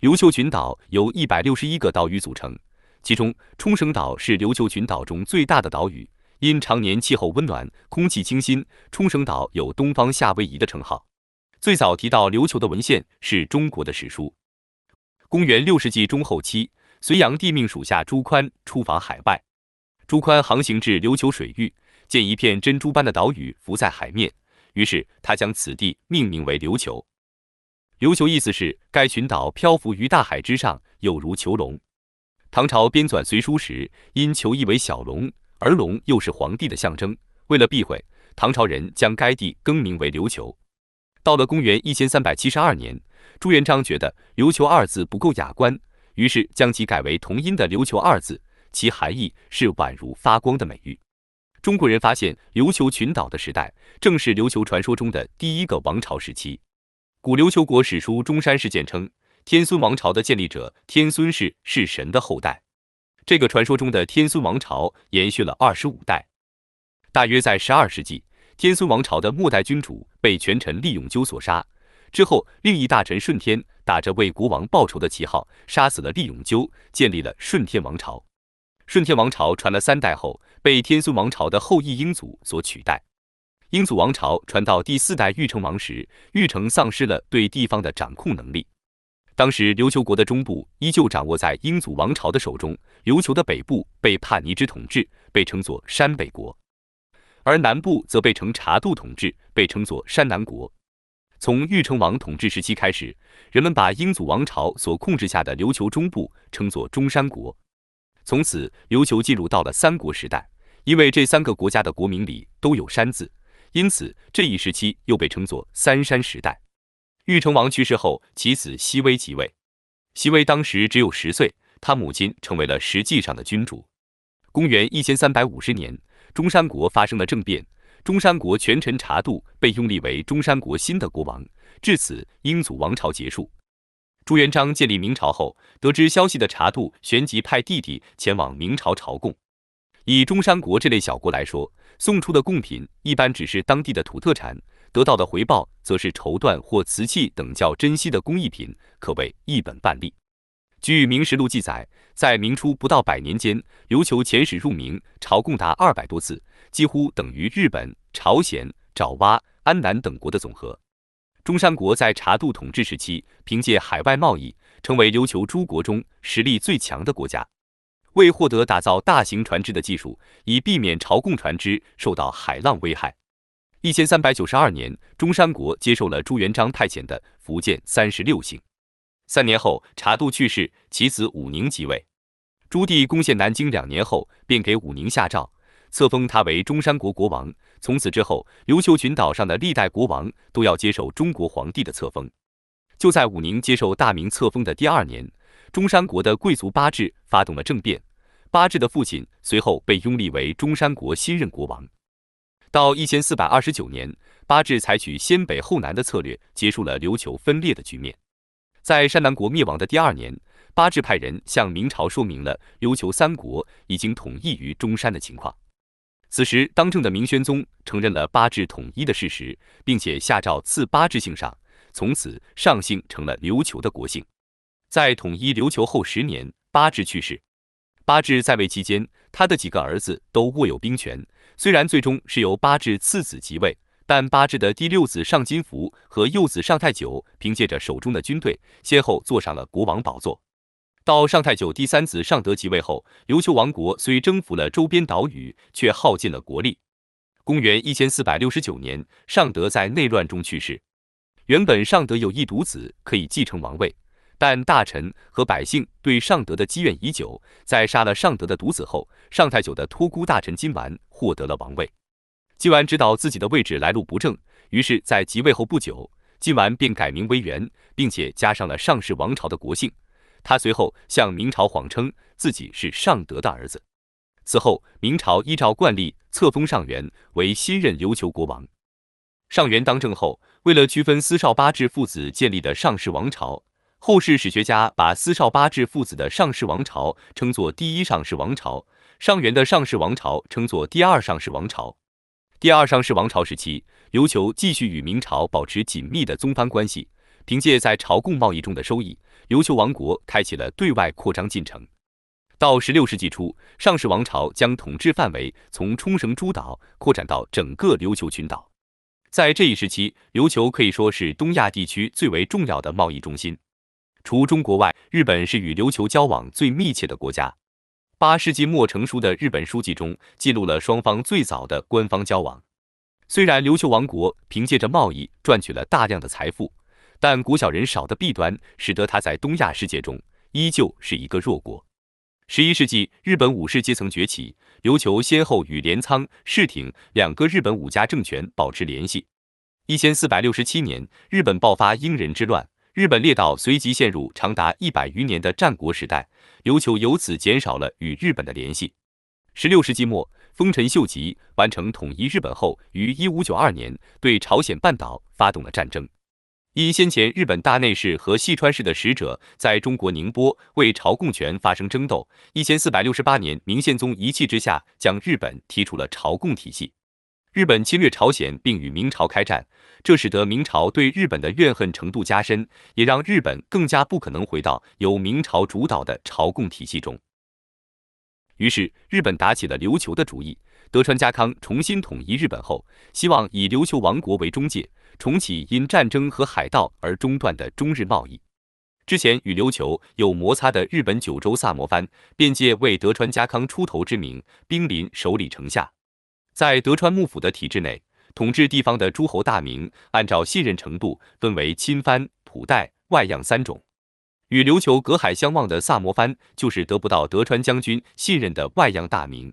琉球群岛由161个岛屿组成，其中冲绳岛是琉球群岛中最大的岛屿。因常年气候温暖、空气清新，冲绳岛有“东方夏威夷”的称号。最早提到琉球的文献是中国的史书。公元6世纪中后期，隋炀帝命属下朱宽出访海外。朱宽航行至琉球水域，见一片珍珠般的岛屿浮在海面，于是他将此地命名为琉球。琉球意思是该群岛漂浮于大海之上，有如囚笼。唐朝编纂隋书时，因囚意为小龙，而龙又是皇帝的象征，为了避讳，唐朝人将该地更名为琉球。到了公元1372年，朱元璋觉得琉球二字不够雅观，于是将其改为同音的琉球二字，其含义是宛如发光的美玉。中国人发现琉球群岛的时代，正是琉球传说中的第一个王朝时期。古琉球国史书中山事件称，天孙王朝的建立者天孙氏是神的后代。这个传说中的天孙王朝延续了25代。大约在12世纪，天孙王朝的末代君主被权臣利永鸠所杀。之后，另一大臣顺天打着为国王报仇的旗号，杀死了利永鸠，建立了顺天王朝。顺天王朝传了3代后，被天孙王朝的后裔英祖所取代。英祖王朝传到第4代玉成王时，玉成丧失了对地方的掌控能力。当时琉球国的中部依旧掌握在英祖王朝的手中，琉球的北部被帕尼之统治，被称作山北国，而南部则被承察度统治，被称作山南国。从玉成王统治时期开始，人们把英祖王朝所控制下的琉球中部称作中山国。从此，琉球进入到了三国时代，因为这3个国家的国名里都有山字，因此这一时期又被称作三山时代。玉成王去世后，其子西威即位。西威当时只有10岁，他母亲成为了实际上的君主。公元1350年，中山国发生了政变，中山国权臣察度被拥立为中山国新的国王，至此英祖王朝结束。朱元璋建立明朝后，得知消息的察度旋即派弟弟前往明朝朝贡。以中山国这类小国来说，送出的贡品一般只是当地的土特产，得到的回报则是绸缎或瓷器等较珍稀的工艺品，可谓一本万利。据《明实录》记载，在明初不到100年间，琉球遣使入明朝贡达200多次，几乎等于日本、朝鲜、爪哇、安南等国的总和。中山国在察度统治时期，凭借海外贸易，成为琉球诸国中实力最强的国家。为获得打造大型船只的技术，以避免朝贡船只受到海浪危害。1392年，中山国接受了朱元璋派遣的福建36姓。3年后，察度去世，其子武宁即位。朱棣攻陷南京2年后，便给武宁下诏，册封他为中山国国王。从此之后，琉球群岛上的历代国王都要接受中国皇帝的册封。就在武宁接受大明册封的第2年，中山国的贵族八智发动了政变，八智的父亲随后被拥立为中山国新任国王。到1429年，八智采取先北后南的策略，结束了琉球分裂的局面。在山南国灭亡的第2年，八智派人向明朝说明了琉球3国已经统一于中山的情况。此时，当政的明宣宗承认了八智统一的事实，并且下诏赐八智姓上，从此上姓成了琉球的国姓。在统一琉球后10年，八智去世。八智在位期间，他的几个儿子都握有兵权，虽然最终是由八智次子即位，但八智的第6子上金福和幼子上太久凭借着手中的军队，先后坐上了国王宝座。到上太久第3子上德即位后，琉球王国虽征服了周边岛屿，却耗尽了国力。公元1469年，上德在内乱中去世。原本上德有一独子可以继承王位，但大臣和百姓对上德的积怨已久，在杀了上德的独子后，上太久的托孤大臣金丸获得了王位。金丸知道自己的位置来路不正，于是在即位后不久，金丸便改名为元，并且加上了上氏王朝的国姓。他随后向明朝谎称自己是上德的儿子。此后，明朝依照惯例册封上元为新任琉球国王。上元当政后，为了区分司少八智父子建立的上氏王朝，后世史学家把司少八智父子的上氏王朝称作第1上氏王朝，上元的上氏王朝称作第2上氏王朝。第2上氏王朝时期，琉球继续与明朝保持紧密的宗藩关系，凭借在朝贡贸易中的收益，琉球王国开启了对外扩张进程。到16世纪初，尚氏王朝将统治范围从冲绳诸岛扩展到整个琉球群岛。在这一时期，琉球可以说是东亚地区最为重要的贸易中心。除中国外，日本是与琉球交往最密切的国家。8世纪末成书的日本书记中记录了双方最早的官方交往。虽然琉球王国凭借着贸易赚取了大量的财富，但国小人少的弊端使得它在东亚世界中依旧是一个弱国。11世纪，日本武士阶层崛起，琉球先后与镰仓、室町2个日本武家政权保持联系。1467年，日本爆发英人之乱，日本列岛随即陷入长达100余年的战国时代，琉球由此减少了与日本的联系。16世纪末，丰臣秀吉完成统一日本后，于1592年对朝鲜半岛发动了战争。因先前日本大内侍和细川氏的使者在中国宁波为朝贡权发生争斗，1468年明宪宗一气之下将日本踢出了朝贡体系。日本侵略朝鲜并与明朝开战，这使得明朝对日本的怨恨程度加深，也让日本更加不可能回到由明朝主导的朝贡体系中。于是，日本打起了琉球的主意。德川家康重新统一日本后，希望以琉球王国为中介，重启因战争和海盗而中断的中日贸易。之前与琉球有摩擦的日本九州萨摩藩，便借为德川家康出头之名，兵临首里城下。在德川幕府的体制内，统治地方的诸侯大名按照信任程度分为亲藩、普代、外样3种。与琉球隔海相望的萨摩藩就是得不到德川将军信任的外样大名。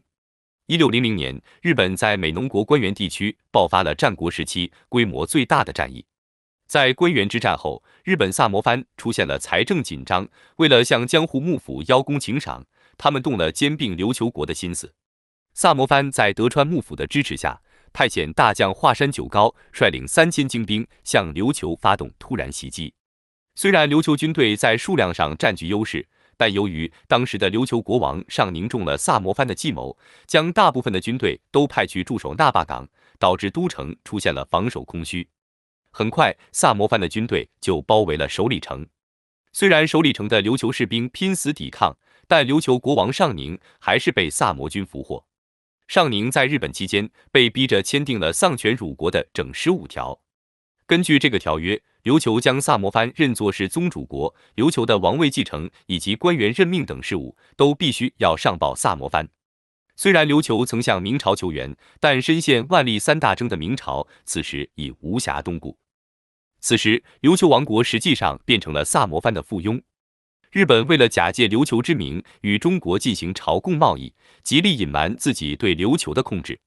1600年，日本在美浓国关原地区爆发了战国时期规模最大的战役。在关原之战后，日本萨摩藩出现了财政紧张，为了向江户幕府邀功请赏，他们动了兼并琉球国的心思。萨摩藩在德川幕府的支持下，派遣大将华山久高率领3000精兵向琉球发动突然袭击。虽然琉球军队在数量上占据优势，但由于当时的琉球国王上凝中了萨摩藩的计谋，将大部分的军队都派去驻守那霸港，导致都城出现了防守空虚。很快，萨摩藩的军队就包围了首里城。虽然首里城的琉球士兵拼死抵抗，但琉球国王上宁还是被萨摩军俘获。上宁在日本期间被逼着签订了丧权辱国的整15条。根据这个条约，琉球将萨摩藩认作是宗主国，琉球的王位继承以及官员任命等事务都必须要上报萨摩藩。虽然琉球曾向明朝求援，但深陷万历3大征的明朝此时已无暇东顾。此时，琉球王国实际上变成了萨摩藩的附庸。日本为了假借琉球之名与中国进行朝贡贸易，极力隐瞒自己对琉球的控制。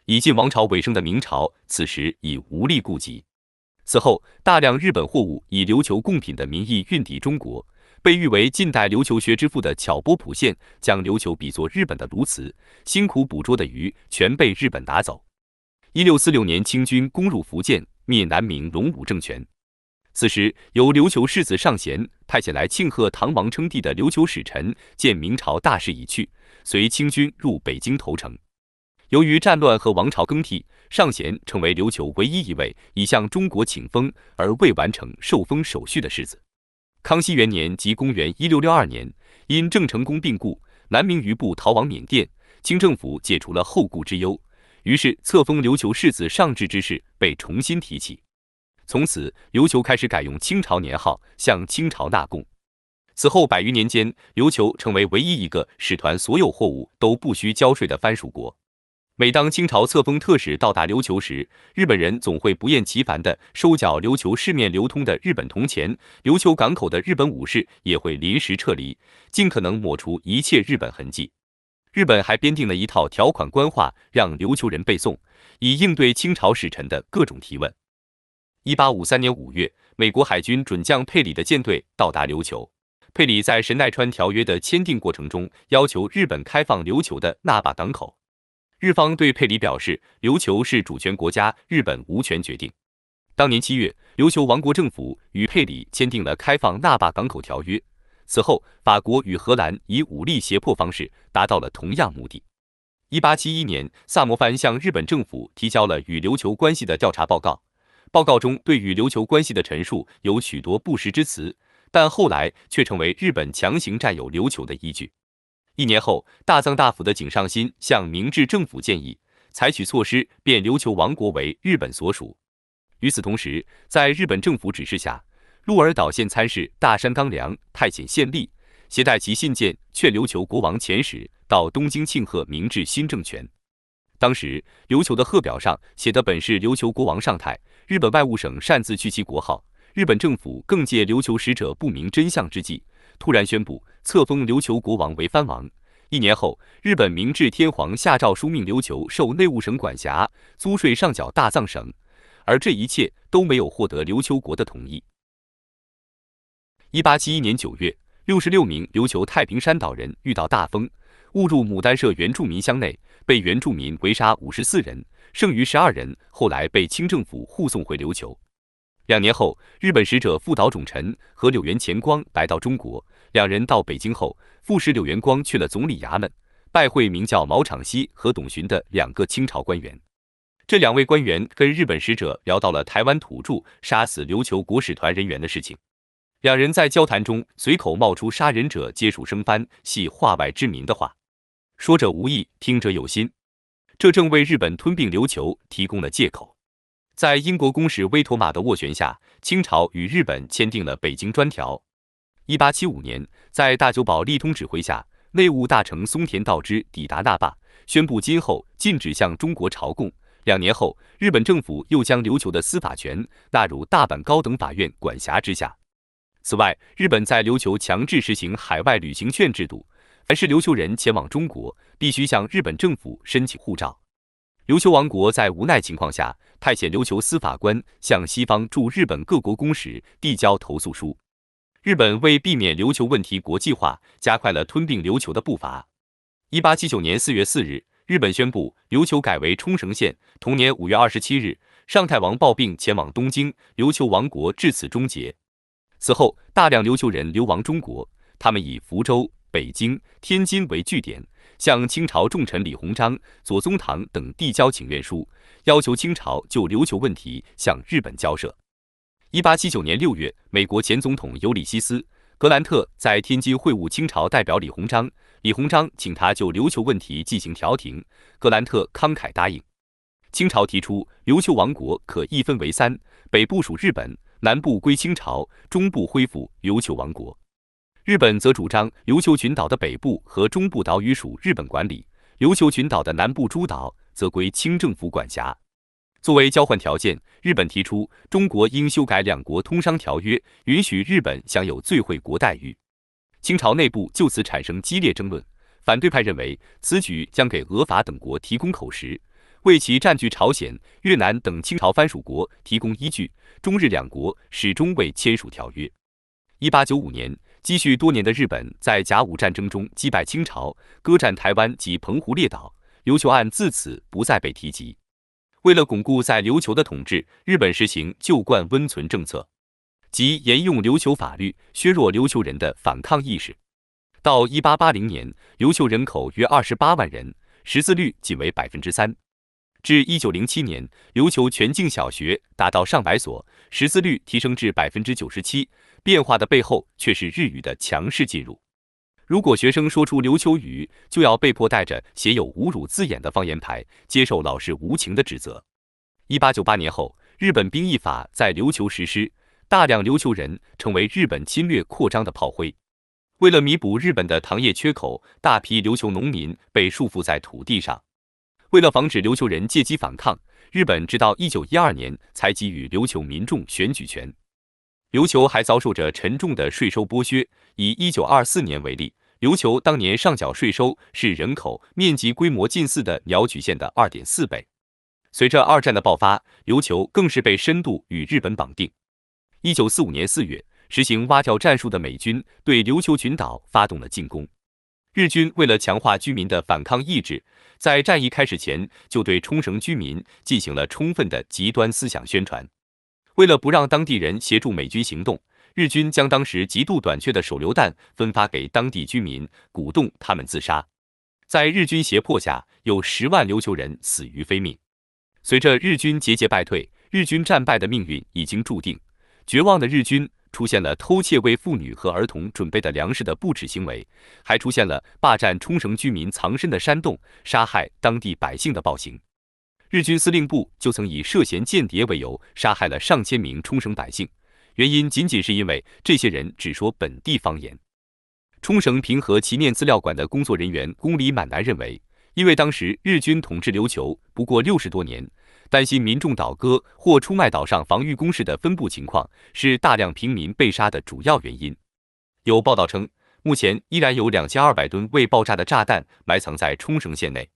已近王朝尾声的明朝此时已无力顾及。此后，大量日本货物以琉球贡品的名义运抵中国，被誉为近代琉球学之父的巧波普县将琉球比作日本的鸬鹚，辛苦捕捉的鱼全被日本拿走。1646年，清军攻入福建，灭南明隆武政权。此时，由琉球世子上贤派遣来庆贺唐王称帝的琉球使臣，见明朝大势已去，随清军入北京投诚。由于战乱和王朝更替，上贤成为琉球唯一一位已向中国请封而未完成受封手续的世子。康熙元年即公元1662年，因郑成功病故，南明余部逃往缅甸，清政府解除了后顾之忧，于是册封琉球世子上制之事被重新提起。从此，琉球开始改用清朝年号，向清朝纳贡。此后100余年间，琉球成为唯一一个使团所有货物都不需交税的藩属国。每当清朝册封特使到达琉球时，日本人总会不厌其烦地收缴琉球市面流通的日本铜钱，琉球港口的日本武士也会临时撤离，尽可能抹除一切日本痕迹。日本还编定了一套条款官话，让琉球人背诵，以应对清朝使臣的各种提问。1853年5月，美国海军准将佩里的舰队到达琉球。佩里在神奈川条约的签订过程中，要求日本开放琉球的那霸港口。日方对佩里表示，琉球是主权国家，日本无权决定。当年7月，琉球王国政府与佩里签订了开放那霸港口条约。此后，法国与荷兰以武力胁迫方式达到了同样目的。1871年，萨摩藩向日本政府提交了与琉球关系的调查报告，报告中对与琉球关系的陈述有许多不实之词，但后来却成为日本强行占有琉球的依据。1年后，大藏大辅的井上新向明治政府建议，采取措施变琉球王国为日本所属。与此同时，在日本政府指示下，鹿儿岛县参事大山纲良派遣县吏，携带其信件劝琉球国王遣使到东京庆贺明治新政权。当时，琉球的贺表上写的本是琉球国王上台，日本外务省擅自去其国号。日本政府更借琉球使者不明真相之际，突然宣布册封琉球国王为藩王。1年后，日本明治天皇下诏书命琉球受内务省管辖，租税上缴大藏省，而这一切都没有获得琉球国的同意。1871年9月，66名琉球太平山岛人遇到大风，误入牡丹社原住民乡内，被原住民围杀54人，剩余12人后来被清政府护送回琉球。2年后，日本使者富岛种臣和柳原前光来到中国，两人到北京后，副使柳原光去了总理衙门，拜会名叫毛长西和董询的2个清朝官员。这2位官员跟日本使者聊到了台湾土著杀死琉球国使团人员的事情。2人在交谈中随口冒出杀人者皆属生番，系化外之民的话，说者无意，听者有心，这正为日本吞并琉球提供了借口。在英国公使威妥玛的斡旋下，清朝与日本签订了北京专条。1875年，在大久保利通指挥下，内务大臣松田道之抵达那霸，宣布今后禁止向中国朝贡。2年后，日本政府又将琉球的司法权纳入大阪高等法院管辖之下。此外，日本在琉球强制实行海外旅行券制度，凡是琉球人前往中国，必须向日本政府申请护照。琉球王国在无奈情况下，派遣琉球司法官向西方驻日本各国公使递交投诉书。日本为避免琉球问题国际化，加快了吞并琉球的步伐。1879年4月4日，日本宣布琉球改为冲绳县。同年5月27日，尚泰王抱病前往东京，琉球王国至此终结。此后，大量琉球人流亡中国，他们以福州、北京、天津为据点，向清朝重臣李鸿章、左宗棠等递交请愿书，要求清朝就琉球问题向日本交涉。1879年6月，美国前总统尤里西斯·格兰特在天津会晤清朝代表李鸿章，李鸿章请他就琉球问题进行调停，格兰特慷慨答应。清朝提出琉球王国可一分为3，北部属日本，南部归清朝，中部恢复琉球王国。日本则主张琉球群岛的北部和中部岛屿属日本管理，琉球群岛的南部诸岛则归清政府管辖。作为交换条件，日本提出中国应修改2国通商条约，允许日本享有最惠国待遇。清朝内部就此产生激烈争论，反对派认为此举将给俄法等国提供口实，为其占据朝鲜、越南等清朝藩属国提供依据。中日2国始终未签署条约。1895年，积蓄多年的日本在甲午战争中击败清朝，割占台湾及澎湖列岛，琉球案自此不再被提及。为了巩固在琉球的统治，日本实行旧惯温存政策，即沿用琉球法律，削弱琉球人的反抗意识。到1880年，琉球人口约28万人，识字率仅为3%。至1907年，琉球全境小学达到上百所，识字率提升至97%。变化的背后却是日语的强势进入。如果学生说出琉球语，就要被迫带着写有侮辱字眼的方言牌，接受老师无情的指责。1898年后，日本兵役法在琉球实施，大量琉球人成为日本侵略扩张的炮灰。为了弥补日本的糖业缺口，大批琉球农民被束缚在土地上。为了防止琉球人借机反抗，日本直到1912年才给予琉球民众选举权。琉球还遭受着沉重的税收剥削。以1924年为例，琉球当年上缴税收是人口、面积规模近似的鸟取县的2.4倍。随着二战的爆发，琉球更是被深度与日本绑定。1945年4月，实行蛙跳战术的美军对琉球群岛发动了进攻。日军为了强化居民的反抗意志，在战役开始前就对冲绳居民进行了充分的极端思想宣传。为了不让当地人协助美军行动，日军将当时极度短缺的手榴弹分发给当地居民，鼓动他们自杀。在日军胁迫下，有10万琉球人死于非命。随着日军节节败退，日军战败的命运已经注定。绝望的日军出现了偷窃为妇女和儿童准备的粮食的不耻行为，还出现了霸占冲绳居民藏身的山洞、杀害当地百姓的暴行。日军司令部就曾以涉嫌间谍为由，杀害了上千名冲绳百姓，原因仅仅是因为这些人只说本地方言。冲绳平和祈念资料馆的工作人员宫里满男认为，因为当时日军统治琉球不过60多年，担心民众倒戈或出卖岛上防御工事的分布情况，是大量平民被杀的主要原因。有报道称，目前依然有2200吨未爆炸的炸弹埋藏在冲绳县内。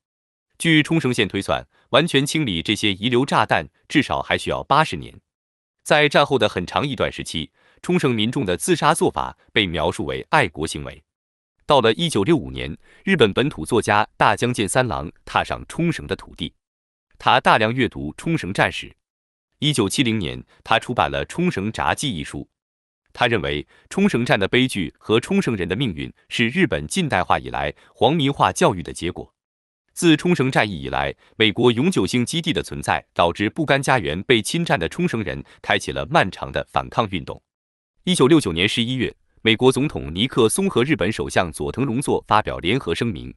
据冲绳县推算，完全清理这些遗留炸弹至少还需要80年。在战后的很长一段时期，冲绳民众的自杀做法被描述为爱国行为。到了1965年，日本本土作家大江健三郎踏上冲绳的土地，他大量阅读冲绳战史。1970年，他出版了《冲绳札记》一书。他认为，冲绳战的悲剧和冲绳人的命运是日本近代化以来皇民化教育的结果。自冲绳战役以来，美国永久性基地的存在导致不甘家园被侵占的冲绳人开启了漫长的反抗运动。1969年11月，美国总统尼克松和日本首相佐藤荣作发表联合声明，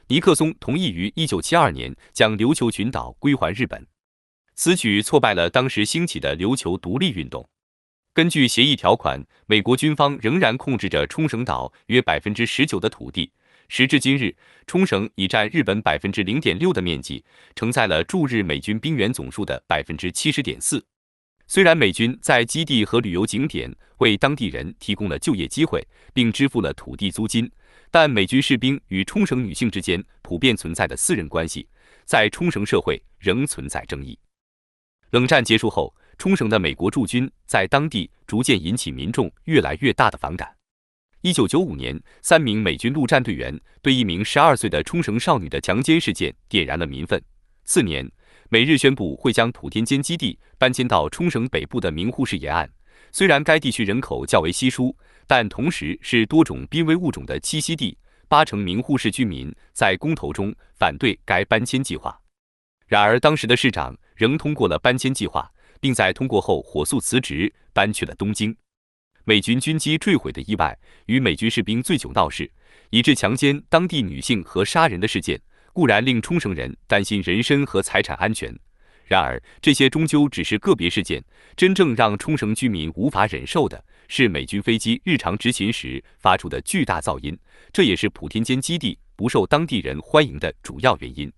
尼克松同意于1972年将琉球群岛归还日本。此举挫败了当时兴起的琉球独立运动。根据协议条款，美国军方仍然控制着冲绳岛约19%的土地。时至今日，冲绳已占日本0.6%的面积，承载了驻日美军兵员总数的70.4%。虽然美军在基地和旅游景点为当地人提供了就业机会，并支付了土地租金，但美军士兵与冲绳女性之间普遍存在的私人关系，在冲绳社会仍存在争议。冷战结束后，冲绳的美国驻军在当地逐渐引起民众越来越大的反感。1995年，3名美军陆战队员对一名12岁的冲绳少女的强奸事件点燃了民愤。次年，美日宣布会将普天间基地搬迁到冲绳北部的名护市沿岸。虽然该地区人口较为稀疏，但同时是多种濒危物种的栖息地，80%名护市居民在公投中反对该搬迁计划。然而，当时的市长仍通过了搬迁计划，并在通过后火速辞职，搬去了东京。美军军机坠毁的意外与美军士兵醉酒闹事，以致强奸当地女性和杀人的事件，固然令冲绳人担心人身和财产安全。然而，这些终究只是个别事件，真正让冲绳居民无法忍受的是美军飞机日常执勤时发出的巨大噪音，这也是普天间基地不受当地人欢迎的主要原因。